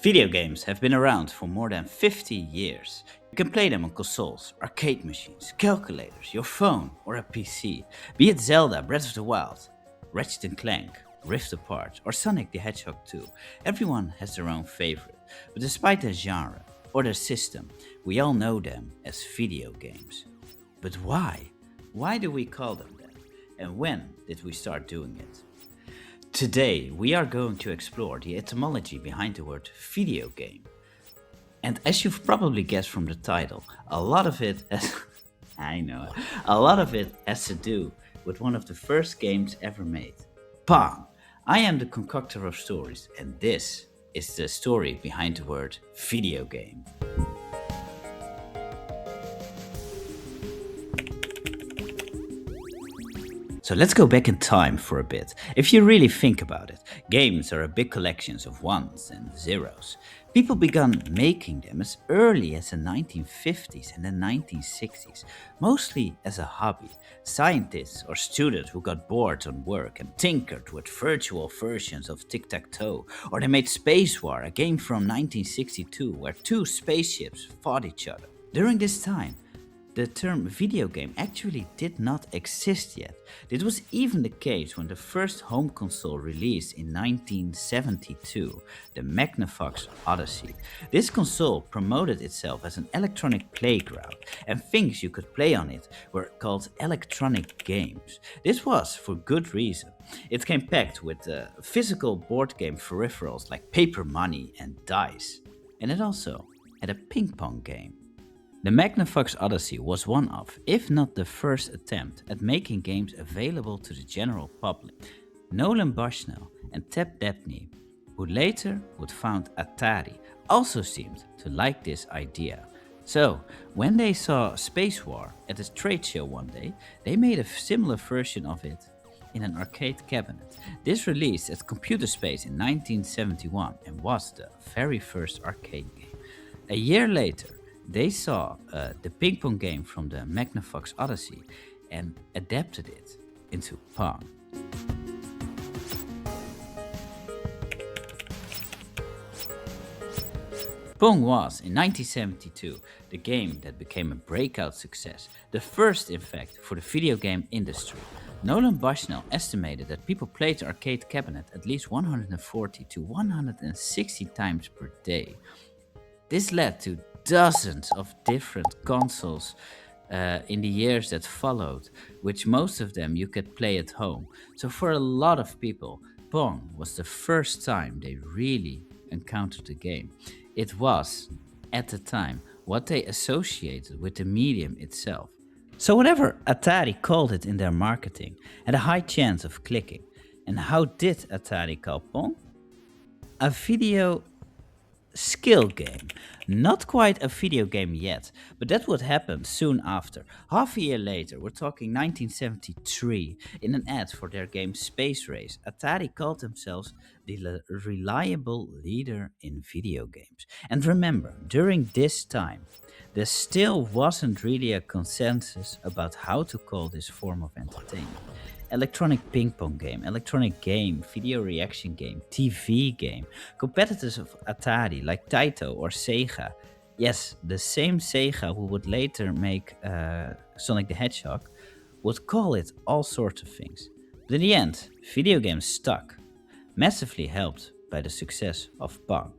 Video games have been around for more than 50 years. You can play them on consoles, arcade machines, calculators, your phone, or a PC. Be it Zelda, Breath of the Wild, Ratchet and Clank, Rift Apart, or Sonic the Hedgehog 2. Everyone has their own favorite, but despite their genre or their system, we all know them as video games. But why? Why do we call them that? And when did we start doing it? Today, we are going to explore the etymology behind the word video game. And as you've probably guessed from the title, a lot of it has I know, a lot of it has to do with one of the first games ever made, Pong. I am the concoctor of stories, and this is the story behind the word video game. So let's go back in time for a bit. If you really think about it, games are a big collections of ones and zeros. People began making them as early as the 1950s and the 1960s, mostly as a hobby. Scientists or students who got bored on work and tinkered with virtual versions of tic-tac-toe, or they made Space War, a game from 1962 where two spaceships fought each other. During this time, the term video game actually did not exist yet. This was even the case when the first home console released in 1972, the Magnavox Odyssey. This console promoted itself as an electronic playground, and things you could play on it were called electronic games. This was for good reason. It came packed with physical board game peripherals like paper money and dice. And it also had a ping pong game. The Magnavox Odyssey was one of, if not the first attempt at making games available to the general public. Nolan Bushnell and Ted Dabney, who later would found Atari, also seemed to like this idea. So, when they saw Space War at a trade show one day, they made a similar version of it in an arcade cabinet. This released at Computer Space in 1971 and was the very first arcade game. A year later, they saw the ping pong game from the Magnavox Odyssey and adapted it into Pong. Pong was, in 1972, the game that became a breakout success, the first in fact for the video game industry. Nolan Bushnell estimated that people played the arcade cabinet at least 140 to 160 times per day. This led to dozens of different consoles in the years that followed, which most of them you could play at home. So for a lot of people, Pong was the first time they really encountered the game. It was, at the time, what they associated with the medium itself. So whatever Atari called it in their marketing had a high chance of clicking. And how did Atari call Pong? A video skill game. Not quite a video game yet, but that would happen soon after. Half a year later, we're talking 1973, in an ad for their game Space Race, Atari called themselves the reliable leader in video games. And remember, during this time, there still wasn't really a consensus about how to call this form of entertainment. Electronic ping pong game, electronic game, video reaction game, TV game. Competitors of Atari like Taito or Sega, yes, the same Sega who would later make Sonic the Hedgehog, would call it all sorts of things. But in the end, video games stuck, massively helped by the success of Pong.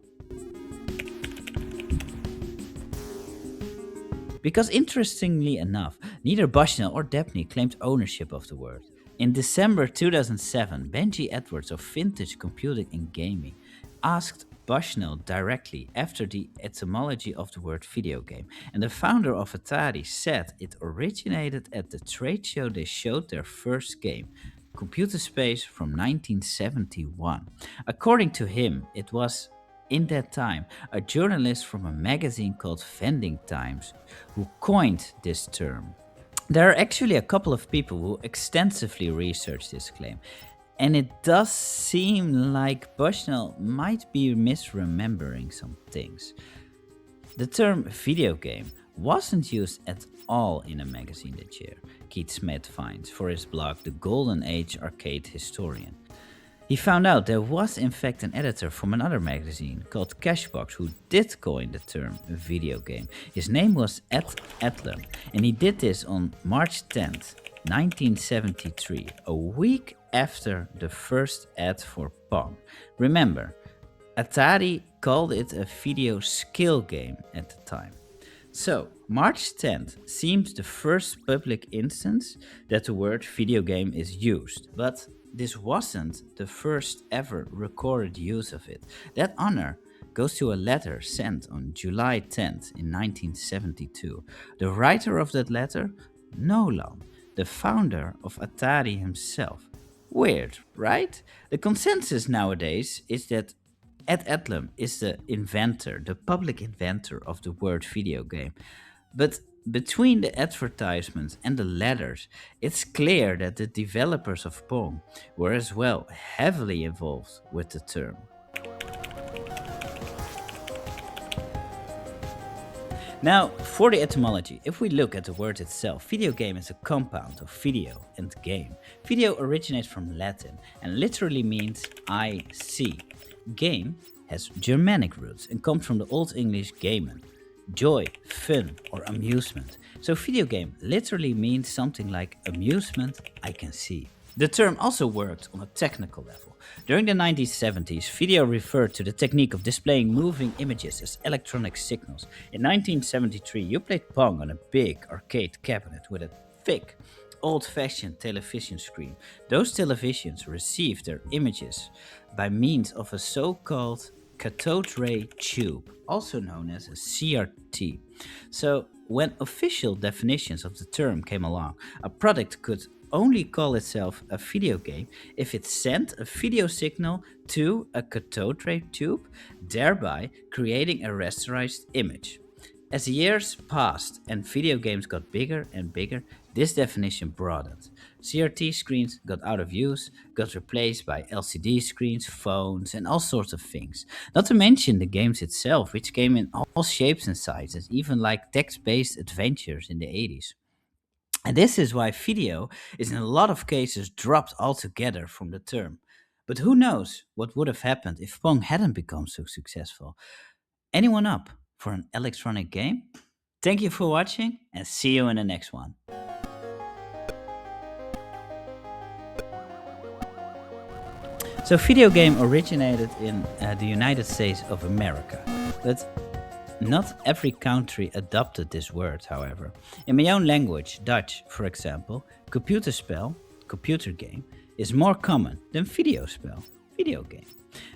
Because interestingly enough, neither Bushnell or Dabney claimed ownership of the word. In December 2007, Benji Edwards of Vintage Computing and Gaming asked Bushnell directly after the etymology of the word video game, and the founder of Atari said it originated at the trade show they showed their first game, Computer Space from 1971. According to him, it was in that time a journalist from a magazine called Vending Times who coined this term. There are actually a couple of people who extensively researched this claim, and it does seem like Bushnell might be misremembering some things. The term video game wasn't used at all in a magazine that year, Keith Smith finds for his blog The Golden Age Arcade Historian. He found out there was in fact an editor from another magazine called Cashbox who did coin the term video game. His name was Ed Edlem, and he did this on March 10th, 1973, a week after the first ad for Pong. Remember, Atari called it a video skill game at the time. So, March 10th seems the first public instance that the word video game is used, but this wasn't the first ever recorded use of it. That honor goes to a letter sent on July 10th in 1972. The writer of that letter, Nolan, the founder of Atari himself. Weird, right? The consensus nowadays is that Ed Edlem is the inventor, the public inventor of the word video game. But between the advertisements and the letters, it's clear that the developers of Pong were as well heavily involved with the term. Now, for the etymology, if we look at the word itself, video game is a compound of video and game. Video originates from Latin and literally means I see. Game has Germanic roots and comes from the Old English gamen, joy, fun, or amusement. So, video game literally means something like amusement I can see. The term also worked on a technical level. During the 1970s, video referred to the technique of displaying moving images as electronic signals. In 1973, you played Pong on a big arcade cabinet with a thick, old-fashioned television screen. Those televisions received their images by means of a so-called cathode ray tube, also known as a CRT. So, when official definitions of the term came along, a product could only call itself a video game if it sent a video signal to a cathode ray tube, thereby creating a rasterized image. As the years passed and video games got bigger and bigger, this definition broadened. CRT screens got out of use, got replaced by LCD screens, phones, and all sorts of things. Not to mention the games itself, which came in all shapes and sizes, even like text based adventures in the 80s. And this is why video is in a lot of cases dropped altogether from the term. But who knows what would have happened if Pong hadn't become so successful? Anyone up for an electronic game? Thank you for watching and see you in the next one. So, video game originated in the United States of America, but not every country adopted this word, however. In my own language, Dutch, for example, computerspel, computer game, is more common than video spell, video game.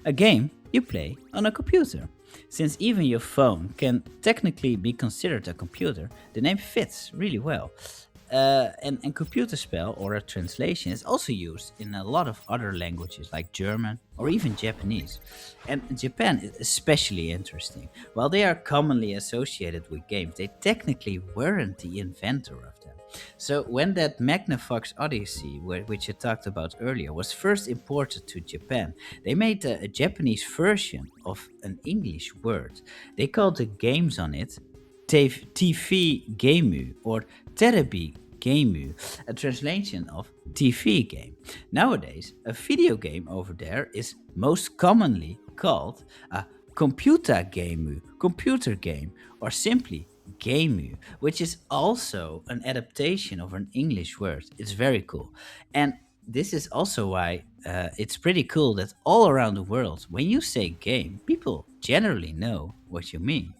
A game you play on a computer. Since even your phone can technically be considered a computer, the name fits really well. And computer spell or a translation is also used in a lot of other languages like German or even Japanese. And Japan is especially interesting. While they are commonly associated with games, they technically weren't the inventor of them. So when that Magnavox Odyssey, which I talked about earlier, was first imported to Japan, they made a Japanese version of an English word. They called the games on it TV Gemu or Terebi Gemu, a translation of TV game. Nowadays, a video game over there is most commonly called a computer game, computer game, or simply Gemu, which is also an adaptation of an English word. It's very cool. And this is also why it's pretty cool that all around the world, when you say game, people generally know what you mean.